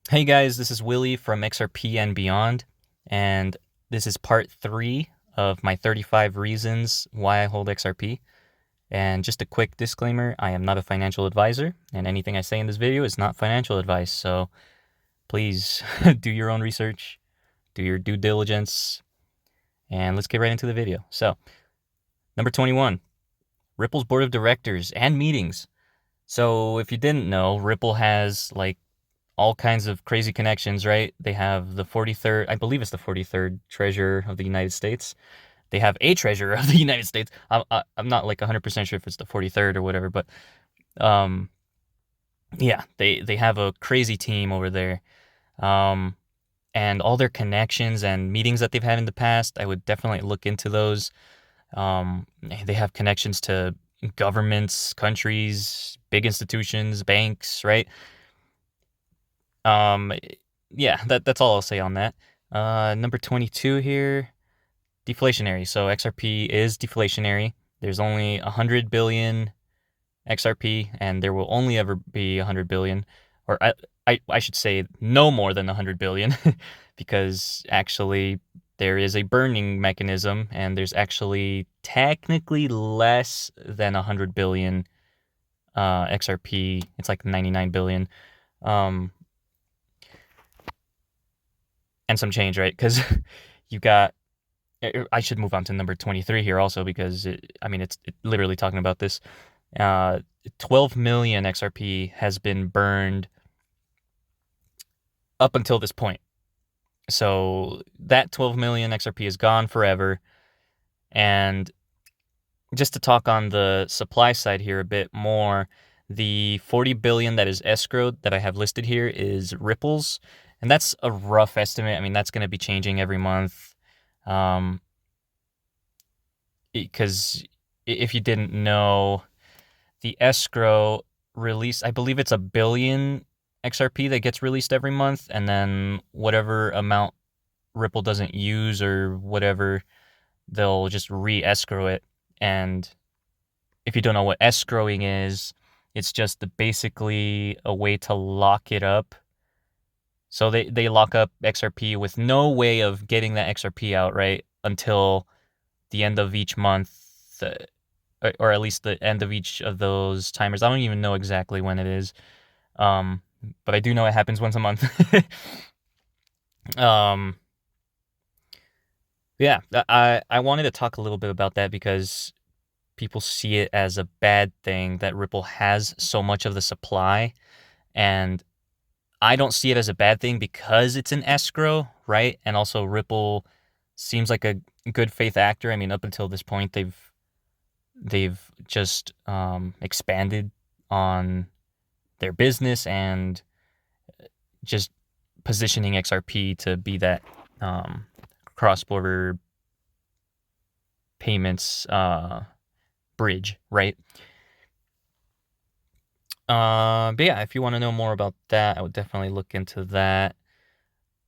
Hey guys, this is Willie from XRP and Beyond, and this is part 3 of my 35 reasons why I hold XRP. And just a quick disclaimer, I am not a financial advisor, and anything I say in this video is not financial advice, so please do your own research, do your due diligence, and let's get right into the video. So, number 21, Ripple's board of directors and meetings. So, if you didn't know, Ripple has all kinds of crazy connections, right? They have the 43rd, I believe it's the 43rd treasurer of the United States. They have a treasurer of the United States. I'm not 100% sure if it's the 43rd or whatever, but um, yeah, they have a crazy team over there. Um, and all their connections and meetings that they've had in the past, I would definitely look into those. They have connections to governments, countries, big institutions, banks, right? Um, yeah, that's all I'll say on that. Number 22 here, deflationary. So XRP is deflationary. There's only 100 billion XRP, and there will only ever be 100 billion, or I should say no more than 100 billion, because actually there is a burning mechanism, and there's actually technically less than 100 billion XRP. It's like 99 billion. Um, and some change, right? Because you got. I should move on to number 23 here also because it's literally talking about this. 12 million XRP has been burned up until this point. So that 12 million XRP is gone forever. And just to talk on the supply side here a bit more, the 40 billion that is escrowed that I have listed here is Ripple's. And that's a rough estimate. I mean, that's going to be changing every month. Because if you didn't know, the escrow release, I believe it's 1 billion XRP that gets released every month, and then whatever amount Ripple doesn't use or whatever, they'll just re-escrow it. And if you don't know what escrowing is, it's just basically a way to lock it up. So they lock up XRP with no way of getting that XRP out, right, until the end of each month, or at least the end of each of those timers. I don't even know exactly when it is, but I do know it happens once a month. Yeah, I wanted to talk a little bit about that because people see it as a bad thing that Ripple has so much of the supply, and I don't see it as a bad thing because it's an escrow, right? And also Ripple seems like a good faith actor. I mean, up until this point, they've just expanded on their business and just positioning XRP to be that cross-border payments bridge, right? But yeah, if you want to know more about that, I would definitely look into that.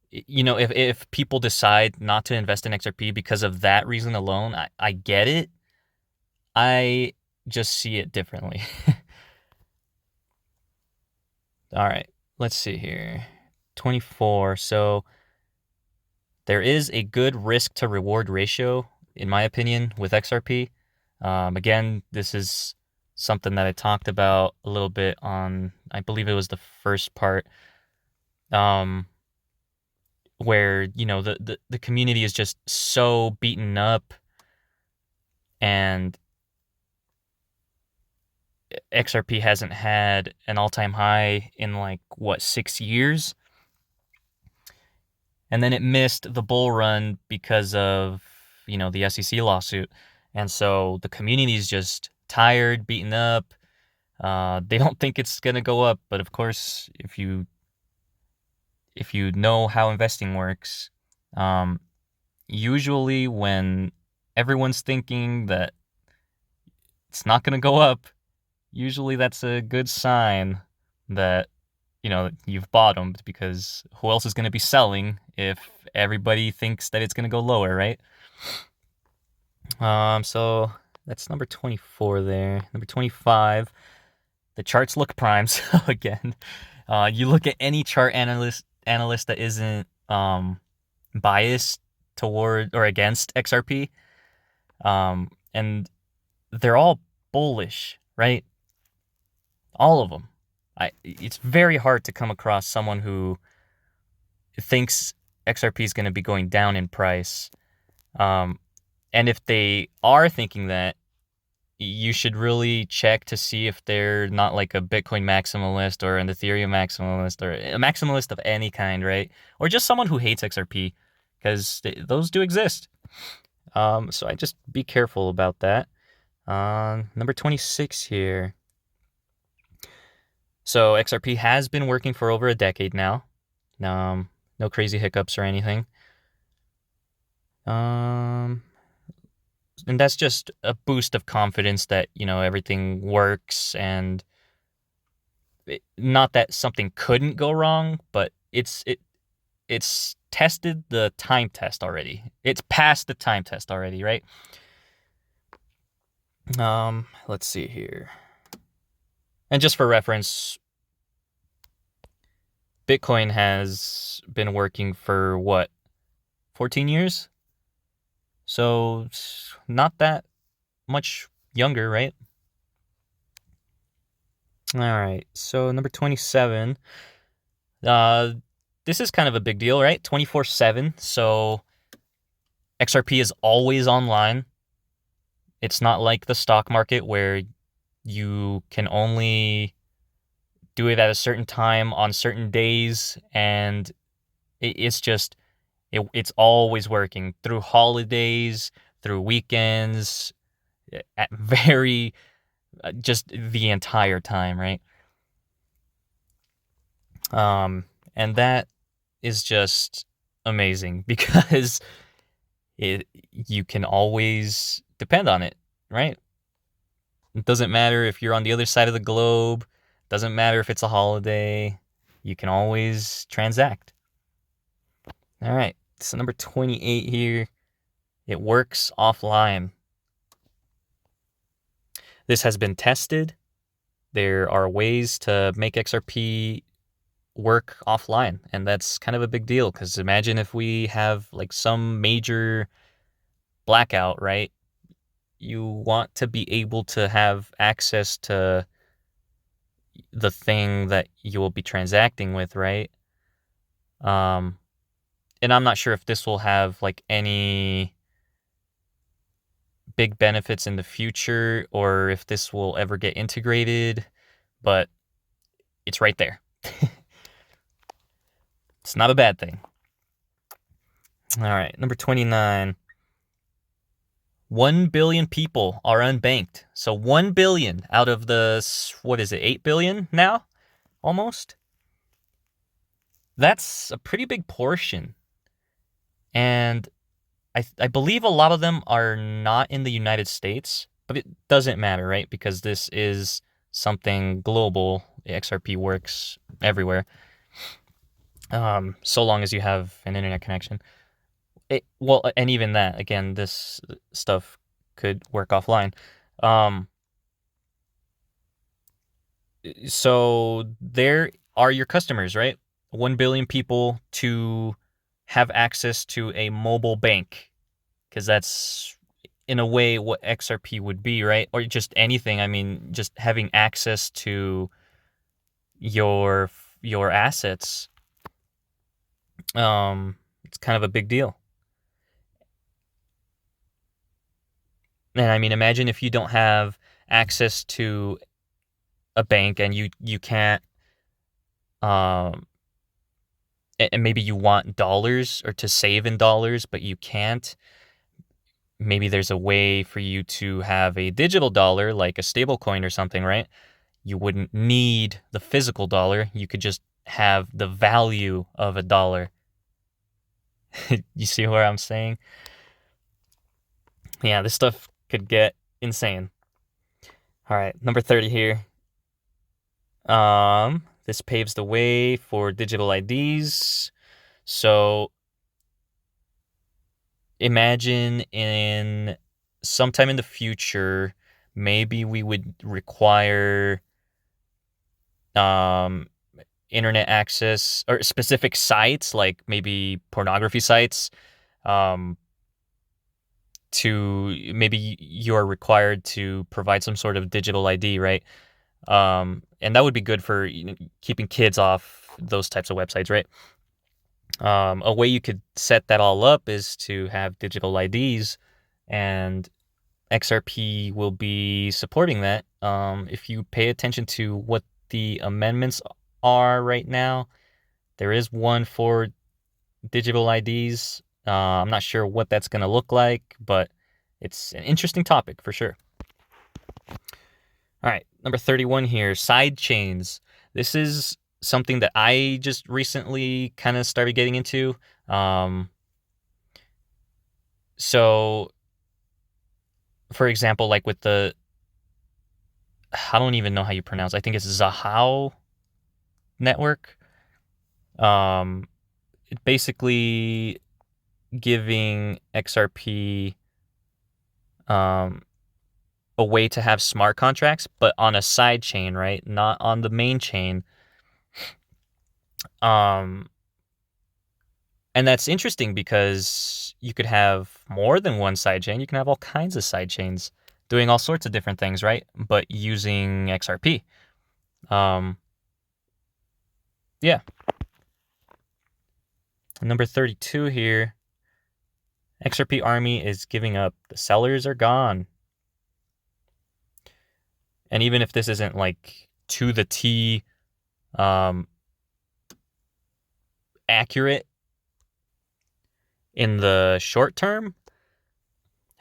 You know, if people decide not to invest in XRP because of that reason alone, I get it. I just see it differently. All right, let's see here. 24. So there is a good risk to reward ratio, in my opinion, with XRP. Again, this is something that I talked about a little bit on, I believe it was the first part, where, you know, the community is just so beaten up, and XRP hasn't had an all-time high in 6 years. And then it missed the bull run because of, you know, the SEC lawsuit. And so the community is just tired, beaten up. They don't think it's going to go up. But of course, if you know how investing works, usually when everyone's thinking that it's not going to go up, usually that's a good sign that, you know, you've bottomed, because who else is going to be selling if everybody thinks that it's going to go lower, right? So that's number 24 there. Number 25, the charts look prime. So again, you look at any chart analyst that isn't biased toward or against XRP. And they're all bullish, right? All of them. It's very hard to come across someone who thinks XRP is going to be going down in price. And if they are thinking that, you should really check to see if they're not like a Bitcoin maximalist or an Ethereum maximalist or a maximalist of any kind, right? Or just someone who hates XRP, because those do exist. So I just be careful about that. Number 26 here. So XRP has been working for over a decade now. No crazy hiccups or anything. And that's just a boost of confidence that, everything works, and not that something couldn't go wrong, but it's tested the time test already. It's passed the time test already, right? Let's see here. And just for reference, Bitcoin has been working for what, 14 years? So not that much younger, right? All right. So number 27. This is kind of a big deal, right? 24/7. So XRP is always online. It's not like the stock market where you can only do it at a certain time on certain days, and it's always working through holidays, through weekends, at very just the entire time, right? And that is just amazing because you can always depend on it, right? It doesn't matter if you're on the other side of the globe. Doesn't matter if it's a holiday. You can always transact. All right. So number 28 here. It works offline. This has been tested. There are ways to make XRP work offline, and that's kind of a big deal, because imagine if we have like some major blackout, right? You want to be able to have access to the thing that you will be transacting with, right? And I'm not sure if this will have like any big benefits in the future or if this will ever get integrated, but it's right there. It's not a bad thing. All right, number 29. 1 billion people are unbanked. So 1 billion out of the, 8 billion now? Almost? That's a pretty big portion. And I believe a lot of them are not in the United States, but it doesn't matter, right? Because this is something global. XRP works everywhere. So long as you have an internet connection. And even that, again, this stuff could work offline. So there are your customers, right? 1 billion people to have access to a mobile bank, because that's in a way what XRP would be, right? Or just anything. I mean, just having access to your assets. It's kind of a big deal. And I mean, imagine if you don't have access to a bank and you can't, and maybe you want dollars or to save in dollars, but you can't. Maybe there's a way for you to have a digital dollar, like a stable coin or something, right? You wouldn't need the physical dollar. You could just have the value of a dollar. You see what I'm saying? Yeah, this stuff could get insane. All right, number 30 here. This paves the way for digital IDs. So imagine in sometime in the future, maybe we would require internet access or specific sites, like maybe pornography sites, to maybe you're required to provide some sort of digital ID, right? And that would be good for keeping kids off those types of websites, right? A way you could set that all up is to have digital IDs, and XRP will be supporting that. If you pay attention to what the amendments are right now, there is one for digital IDs. I'm not sure what that's going to look like, but it's an interesting topic for sure. All right, number 31 here, side chains. This is something that I just recently kind of started getting into. So, for example, like with the, I don't even know how you pronounce. I think it's Zahao network. It basically giving XRP a way to have smart contracts, but on a side chain, right? Not on the main chain. And that's interesting because you could have more than one side chain. You can have all kinds of side chains doing all sorts of different things, right? But using XRP. Yeah. Number 32 here. XRP Army is giving up. The sellers are gone. And even if this isn't like to the T accurate in the short term,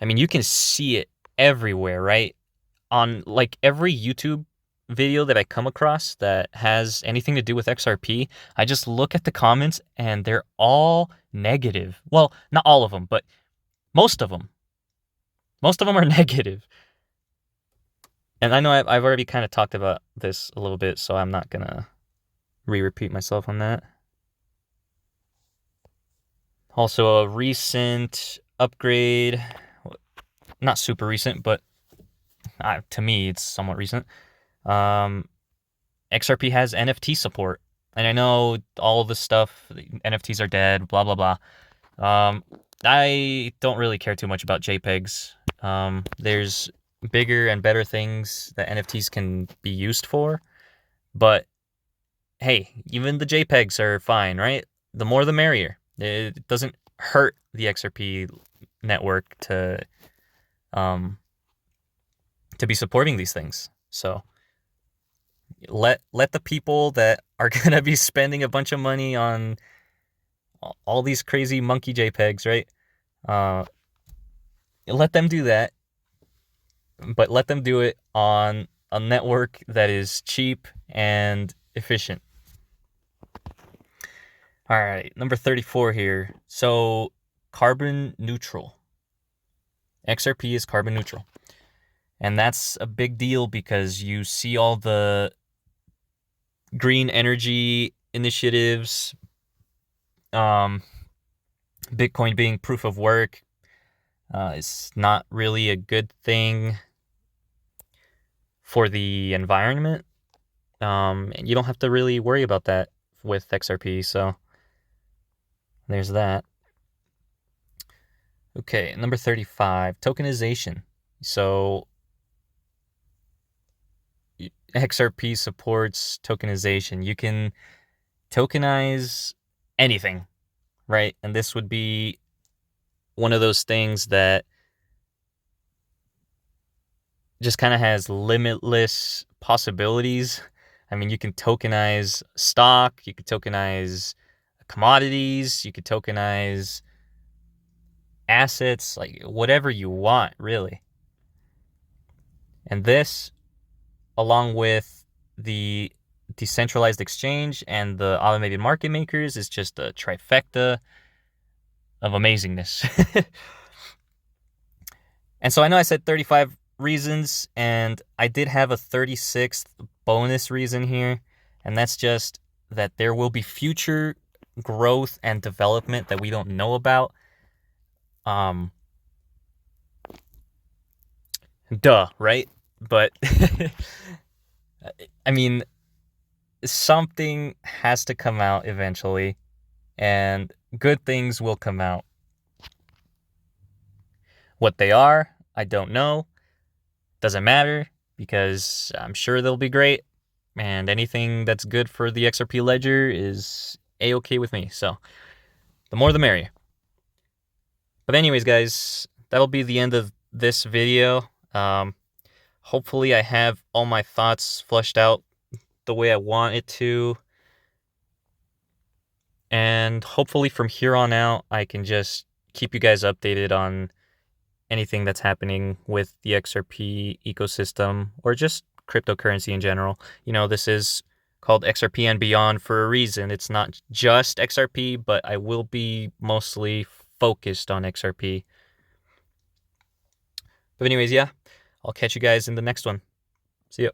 I mean, you can see it everywhere, right? On like every YouTube video that I come across that has anything to do with XRP, I just look at the comments and they're all negative. Well, not all of them, but most of them. Most of them are negative. And I know I've already kind of talked about this a little bit, so I'm not going to repeat myself on that. Also, a recent upgrade, not super recent, but to me, it's somewhat recent. XRP has NFT support. And I know all the stuff, NFTs are dead, blah, blah, blah. I don't really care too much about JPEGs. There's bigger and better things that NFTs can be used for. But hey, even the JPEGs are fine, right? The more the merrier. It doesn't hurt the XRP network to be supporting these things. So let the people that are going to be spending a bunch of money on all these crazy monkey JPEGs, right? Let them do that, but let them do it on a network that is cheap and efficient. All right, number 34 here. So, carbon neutral. XRP is carbon neutral. And that's a big deal because you see all the green energy initiatives, Bitcoin being proof of work. It's not really a good thing for the environment. And you don't have to really worry about that with XRP, so there's that. Okay, number 35, tokenization. So XRP supports tokenization. You can tokenize anything, right? And this would be one of those things that just kind of has limitless possibilities. I mean, you can tokenize stock, you could tokenize commodities, you could tokenize assets, like whatever you want, really. And this, along with the decentralized exchange and the automated market makers, is just a trifecta of amazingness. And so I know I said 35 reasons, and I did have a 36th bonus reason here, and that's just that there will be future growth and development that we don't know about. Duh, right? But I mean, something has to come out eventually, and good things will come out. What they are, I don't know. Doesn't matter, because I'm sure they'll be great, and anything that's good for the XRP ledger is a-okay with me. So the more the merrier. But anyways, guys, that'll be the end of this video. Hopefully I have all my thoughts fleshed out the way I want it to. And hopefully from here on out, I can just keep you guys updated on anything that's happening with the XRP ecosystem or just cryptocurrency in general. You know, this is called XRP and beyond for a reason. It's not just XRP, but I will be mostly focused on XRP. But anyways, yeah, I'll catch you guys in the next one. See ya.